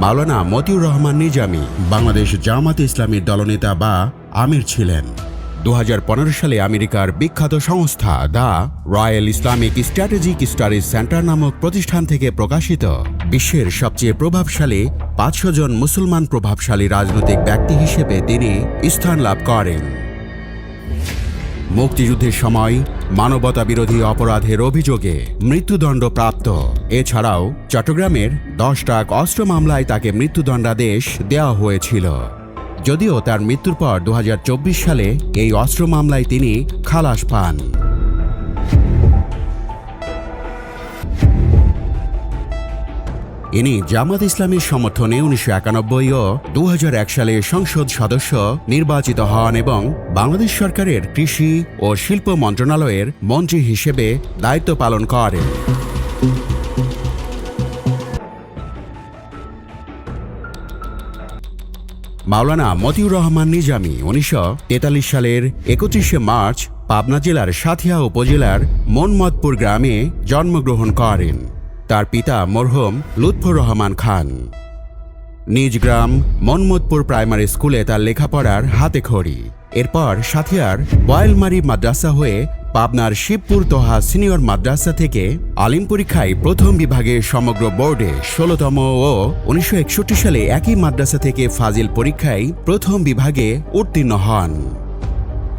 মাওলানা মতিউর রহমান নিজামী বাংলাদেশ জামাতে ইসলামীর দলনেতা বা আমির ছিলেন। 2015 সালে আমেরিকার বিখ্যাত সংস্থা the royal Islamic strategic studies centre নামক প্রতিষ্ঠান থেকে প্রকাশিত বিশ্বের সবচেয়ে প্রভাবশালী 500 জন মুসলমান প্রভাবশালী রাজনৈতিক ব্যক্তি হিসেবে তিনি স্থান লাভ করেন। মুক্তিযুদ্ধের সময় মানবতা বিরোধী অপরাধের অভিযোগে মৃত্যুদণ্ড প্রাপ্ত। এছাড়াও চট্টগ্রামের 10 ট্রাক অস্ত্র মামলায় তাকে মৃত্যুদণ্ডাদেশ দেওয়া হয়েছিল। যদিও তার মৃত্যুর পর 2024 সালে এই অস্ত্র মামলায় তিনি খালাস পান। ইনি জামাত ইসলামীর সমর্থনে 1991 ও 2001 সালে সংসদ সদস্য নির্বাচিত হন এবং বাংলাদেশ সরকারের কৃষি ও শিল্প মন্ত্রণালয়ের মন্ত্রী হিসেবে দায়িত্ব পালন করেন। মাওলানা মতিউর রহমান নিজামী 1943 সালের 31শে মার্চ পাবনা জেলার সাঁথিয়া উপজেলার মনমতপুর গ্রামে জন্মগ্রহণ করেন। তার পিতা মরহুম লুৎফর রহমান খান। নিজ গ্রাম মনমতপুর প্রাইমারি স্কুলে তার লেখাপড়ার হাতেখড়ি। এরপর সাঁথিয়ার বয়েলমারি মাদ্রাসা হয়ে পাবনার শিবপুর তোহা সিনিয়র মাদ্রাসা থেকে আলিম পরীক্ষায় প্রথম বিভাগে সমগ্র বোর্ডে 16তম ও 1961 সালে একই মাদ্রাসা থেকে ফাজিল পরীক্ষায় প্রথম বিভাগে উত্তীর্ণ হন।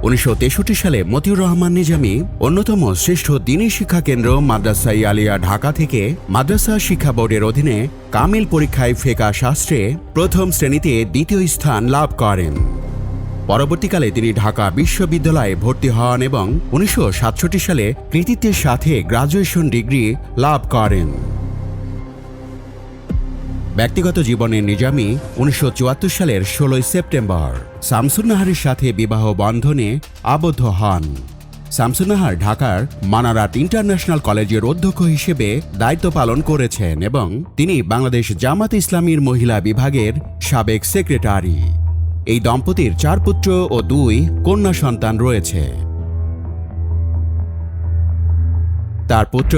1963 সালে মতিউর রহমান নিজামী অন্যতম শ্রেষ্ঠ দ্বীনী শিক্ষা কেন্দ্র মাদ্রাসা আলিয়া ঢাকা থেকে মাদ্রাসা শিক্ষা বোর্ডের অধীনে কামিল পরীক্ষায় ফিকহ শাস্ত্রে প্রথম শ্রেণীতে দ্বিতীয় স্থান লাভ করেন। পরবর্তীকালে তিনি ঢাকা বিশ্ববিদ্যালয়ে ভর্তি হন এবং 1967 সালে কৃতিত্বের সাথে গ্রাজুয়েশন ডিগ্রি লাভ করেন। ব্যক্তিগত জীবনে নিজামী 1974 সালের 16 সেপ্টেম্বর শামসুন্নাহারের সাথে বিবাহ বন্ধনে আবদ্ধ হন। শামসুন্নাহার ঢাকার মানারাত ইন্টারন্যাশনাল কলেজের অধ্যক্ষ হিসেবে দায়িত্ব পালন করেছেন এবং তিনি বাংলাদেশ জামাত ইসলামীর মহিলা বিভাগের সাবেক সেক্রেটারি। এই দম্পতির 4 পুত্র ও 2 কন্যা সন্তান রয়েছে। তার পুত্র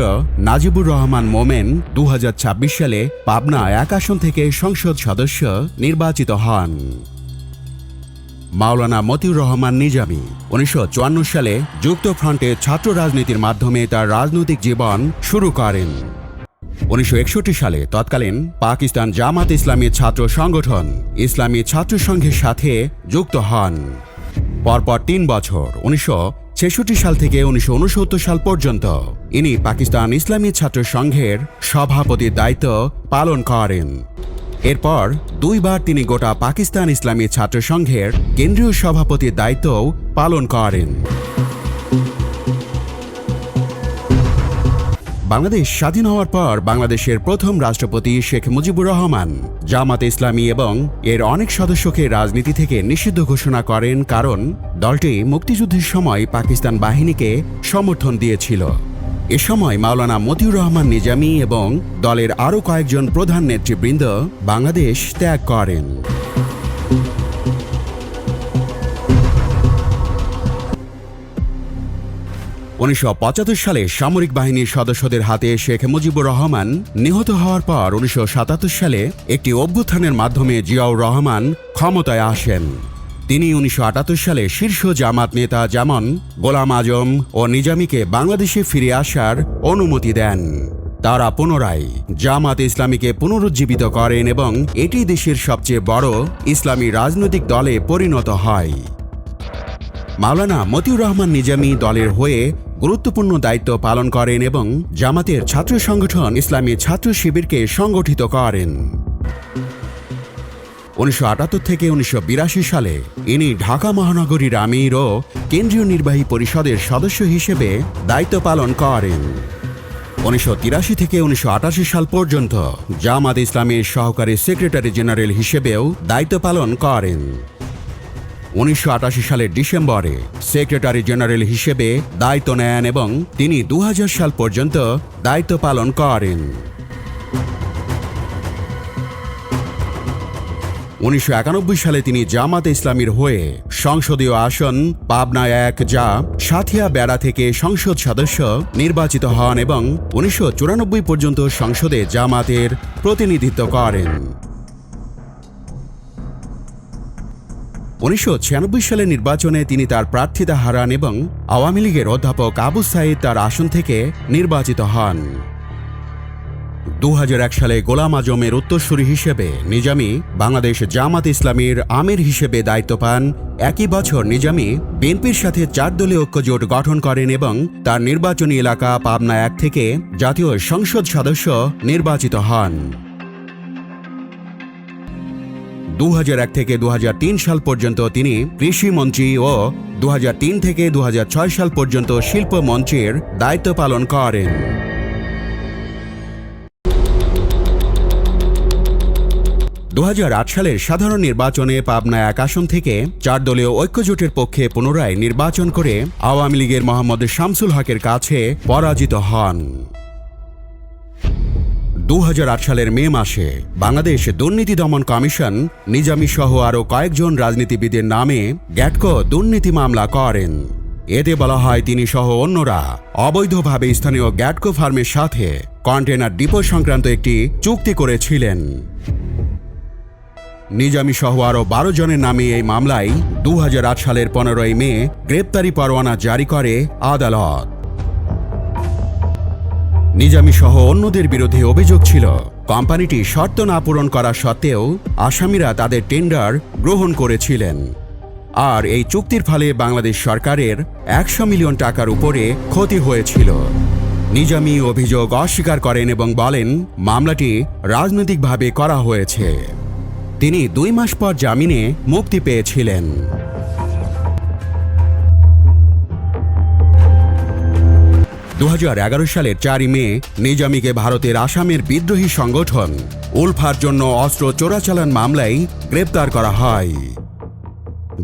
নাজিবুর রহমান মোমেন 2026 সালে পাবনা 1 আসন থেকে সংসদ সদস্য নির্বাচিত হন। মাওলানা মতিউর রহমান নিজামী 1954 সালে যুক্তফ্রন্টে ছাত্র রাজনীতির মাধ্যমে তার রাজনৈতিক জীবন শুরু করেন। 1961 সালে তৎকালীন পাকিস্তান জামাত ইসলামী ছাত্র সংগঠন ইসলামী ছাত্র সংঘের সাথে যুক্ত হন। পরপর 3 বছর 1966 সাল থেকে 1969 সাল পর্যন্ত ইনি পাকিস্তান ইসলামী ছাত্র সংঘের সভাপতির দায়িত্ব পালন করেন। এরপর 2 বার তিনি গোটা পাকিস্তান ইসলামী ছাত্র সংঘের কেন্দ্রীয় সভাপতির দায়িত্বও পালন করেন। বাংলাদেশ স্বাধীন হওয়ার পর বাংলাদেশের প্রথম রাষ্ট্রপতি শেখ মুজিবুর রহমান জামাতে ইসলামী এবং এর অনেক সদস্যকে রাজনীতি থেকে নিষিদ্ধ ঘোষণা করেন, কারণ দলটি মুক্তিযুদ্ধের সময় পাকিস্তান বাহিনীকে সমর্থন দিয়েছিল। এ সময় মাওলানা মতিউর রহমান নিজামী এবং দলের আরও কয়েকজন প্রধান নেতৃবৃন্দ বাংলাদেশ ত্যাগ করেন। (1975 সালে সামরিক বাহিনীর সদস্যদের হাতে শেখ মুজিবুর রহমান নিহত হওয়ার পর 1977 সালে একটি অভ্যুত্থানের মাধ্যমে জিয়াউর রহমান ক্ষমতায় আসেন। তিনি 1978 সালে শীর্ষ জামাত নেতা যেমন গোলাম আজম ও নিজামীকে বাংলাদেশে ফিরে আসার অনুমতি দেন। তারা পুনরায় জামাত ইসলামীকে পুনরুজ্জীবিত করেন এবং এটি দেশের সবচেয়ে বড় ইসলামী রাজনৈতিক দলে পরিণত হয়। মাওলানা মতিউর রহমান নিজামী দলের হয়ে গুরুত্বপূর্ণ দায়িত্ব পালন করেন এবং জামাতের ছাত্র সংগঠন ইসলামী ছাত্র শিবিরকে সংগঠিত করেন। 1978 থেকে 1982 সালে ইনি ঢাকা মহানগরীর আমির ও কেন্দ্রীয় নির্বাহী পরিষদের সদস্য হিসেবে দায়িত্ব পালন করেন। 1983 থেকে 1988 সাল পর্যন্ত জামাত ইসলামীর সহকারী সেক্রেটারি জেনারেল হিসেবেও দায়িত্ব পালন করেন। 1988 সালের ডিসেম্বরে সেক্রেটারি জেনারেল হিসেবে দায়িত্ব নেন এবং তিনি 2000 সাল পর্যন্ত দায়িত্ব পালন করেন। 1991 সালে তিনি জামাতে ইসলামীর হয়ে সংসদীয় আসন পাবনা 1, যা সাথিয়া বেড়া থেকে সংসদ সদস্য নির্বাচিত হন এবং 1994 পর্যন্ত সংসদে জামাতের প্রতিনিধিত্ব করেন। 1996 সালের নির্বাচনে তিনি তার প্রার্থিতা হারান এবং আওয়ামী লীগের অধ্যাপক আবু সাইদ তার আসন থেকে নির্বাচিত হন। 2001 সালে গোলাম আজমের উত্তরসূরি হিসেবে নিজামী বাংলাদেশ জামাত ইসলামীর আমির হিসেবে দায়িত্ব পান। একই বছর নিজামী বিএনপির সাথে 4 দলীয় ঐক্যজোট গঠন করেন এবং তার নির্বাচনী এলাকা পাবনা 1 থেকে জাতীয় সংসদ সদস্য নির্বাচিত হন। 2001 থেকে 2003 সাল পর্যন্ত তিনি কৃষি মন্ত্রী ও 2003 থেকে 2006 সাল পর্যন্ত শিল্প মন্ত্রীর দায়িত্ব পালন করেন। 2008 সালের সাধারণ নির্বাচনে পাবনা 1 আসন থেকে 4 দলীয় ঐক্যজোটের পক্ষে পুনরায় নির্বাচন করে আওয়ামী লীগের মোহাম্মদ শামসুল হকের কাছে পরাজিত হন। 2008 সালের মে মাসে বাংলাদেশ দুর্নীতি দমন কমিশন নিজামী সহ আরও কয়েকজন রাজনীতিবিদের নামে গ্যাটকো দুর্নীতি মামলা করেন। এতে বলা হয় তিনি সহ অন্যরা অবৈধভাবে স্থানীয় গ্যাটকো ফার্মের সাথে কন্টেনার ডিপো সংক্রান্ত একটি চুক্তি করেছিলেন। নিজামী সহ আরও 12 জনের নামে এই মামলায় 2008 সালের 15 মে গ্রেপ্তারি পরোয়ানা জারি করে আদালত। নিজামী সহ অন্যদের বিরুদ্ধে অভিযোগ ছিল কোম্পানিটি শর্ত না পূরণ করা সত্ত্বেও আসামিরা তাদের টেন্ডার গ্রহণ করেছিলেন, আর এই চুক্তির ফলে বাংলাদেশ সরকারের 100 মিলিয়ন টাকার উপরে ক্ষতি হয়েছিল। নিজামী অভিযোগ অস্বীকার করেন এবং বলেন মামলাটি রাজনৈতিকভাবে করা হয়েছে। তিনি 2 মাস পর জামিনে মুক্তি পেয়েছিলেন। 2011 সালের 4 মে নিজামীকে ভারতের আসামের বিদ্রোহী সংগঠন উলফার জন্য অস্ত্র চোরাচালান মামলায় গ্রেপ্তার করা হয়।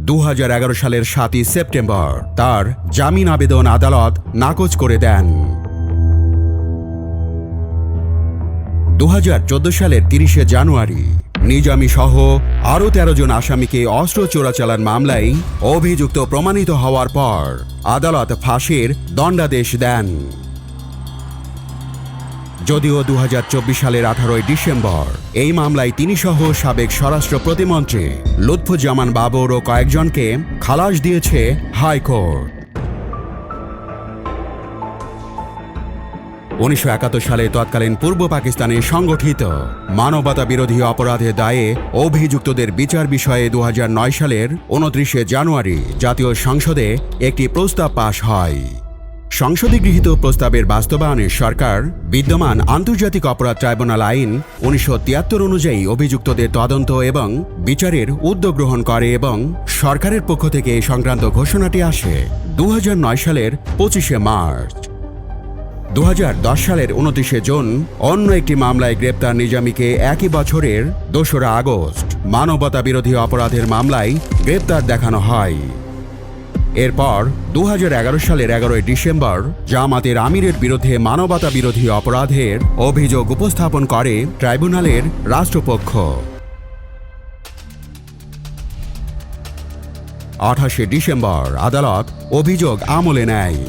2011 সালের 7 সেপ্টেম্বর তার জামিন আবেদন আদালত নাকচ করে দেন। 2014 সালের 30 জানুয়ারি নিজামী সহ আরও 13 জন আসামিকে অস্ত্র চোরাচালান মামলায় অভিযুক্ত প্রমাণিত হওয়ার পর আদালত ফাঁসির দণ্ডাদেশ দেন। যদিও 2024 সালের 18 ডিসেম্বর এই মামলায় তিনি সহ সাবেক স্বরাষ্ট্র প্রতিমন্ত্রী লুৎফুজ্জামান বাবর ও কয়েকজনকে খালাস দিয়েছে হাইকোর্ট। 1971 সালে তৎকালীন পূর্ব পাকিস্তানে সংগঠিত মানবতা বিরোধী অপরাধের দায়ে অভিযুক্তদের বিচার বিষয়ে 2009 সালের 29 জানুয়ারি জাতীয় সংসদে একটি প্রস্তাব পাশ হয়। সংসদে গৃহীত প্রস্তাবের বাস্তবায়নে সরকার বিদ্যমান আন্তর্জাতিক অপরাধ ট্রাইব্যুনাল আইন 1973 অনুযায়ী অভিযুক্তদের তদন্ত এবং বিচারের উদ্যোগ গ্রহণ করে এবং সরকারের পক্ষ থেকে এই সংক্রান্ত ঘোষণাটি আসে 2009 সালের 25 মার্চ। 2010 সালের 29 জুন অন্য একটি মামলায় গ্রেপ্তার নিজামীকে একই বছরের 2 আগস্ট মানবতা বিরোধী অপরাধের মামলায় গ্রেপ্তার দেখানো হয়। এরপর 2011 সালের 11 ডিসেম্বর জামাতের আমিরের বিরুদ্ধে মানবতা বিরোধী অপরাধের অভিযোগ উপস্থাপন করে ট্রাইব্যুনালের রাষ্ট্রপক্ষ। 28 ডিসেম্বর আদালত অভিযোগ আমলে নেয়।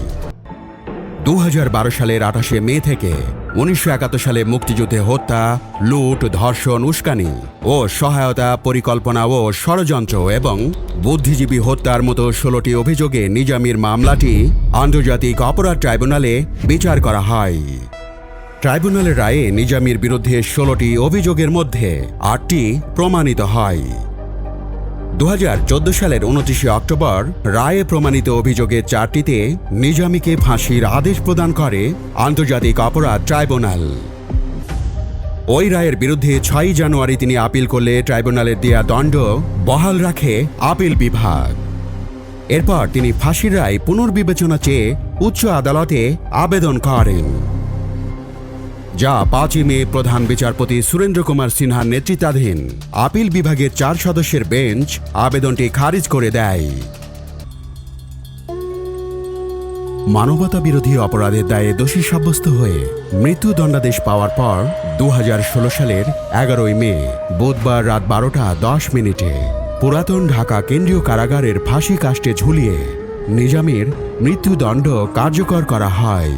2012 সালের 28 মে থেকে 1971 সালে মুক্তিযুদ্ধে হত্যা, লুট, ধর্ষণ, উস্কানি ও সহায়তা, পরিকল্পনা ও ষড়যন্ত্র এবং বুদ্ধিজীবী হত্যার মতো 16টি অভিযোগে নিজামীর মামলাটি আন্তর্জাতিক অপরাধ ট্রাইব্যুনালে বিচার করা হয়। ট্রাইব্যুনালের রায়ে নিজামীর বিরুদ্ধে 16টি অভিযোগের মধ্যে 8টি প্রমাণিত হয়। 2014 সালের 29 অক্টোবর রায়ে প্রমাণিত অভিযোগের 4টিতে নিজামীকে ফাঁসির আদেশ প্রদান করে আন্তর্জাতিক অপরাধ ট্রাইব্যুনাল। ওই রায়ের বিরুদ্ধে 6 জানুয়ারি তিনি আপিল করলে ট্রাইব্যুনালের দেয়া দণ্ড বহাল রাখে আপিল বিভাগ। এরপর তিনি ফাঁসির রায় পুনর্বিবেচনা চেয়ে উচ্চ আদালতে আবেদন করেন, যা 5 মে প্রধান বিচারপতি সুরেন্দ্র কুমার সিনহার নেতৃত্বাধীন আপিল বিভাগের 4 সদস্যের বেঞ্চ আবেদনটি খারিজ করে দেয়। মানবতা বিরোধী অপরাধের দায়ে দোষী সাব্যস্ত হয়ে মৃত্যুদণ্ডাদেশ পাওয়ার পর 2016 সালের 11 মে বুধবার রাত 12:10 পুরাতন ঢাকা কেন্দ্রীয় কারাগারের ফাঁসি কাস্টে ঝুলিয়ে নিজামীর মৃত্যুদণ্ড কার্যকর করা হয়।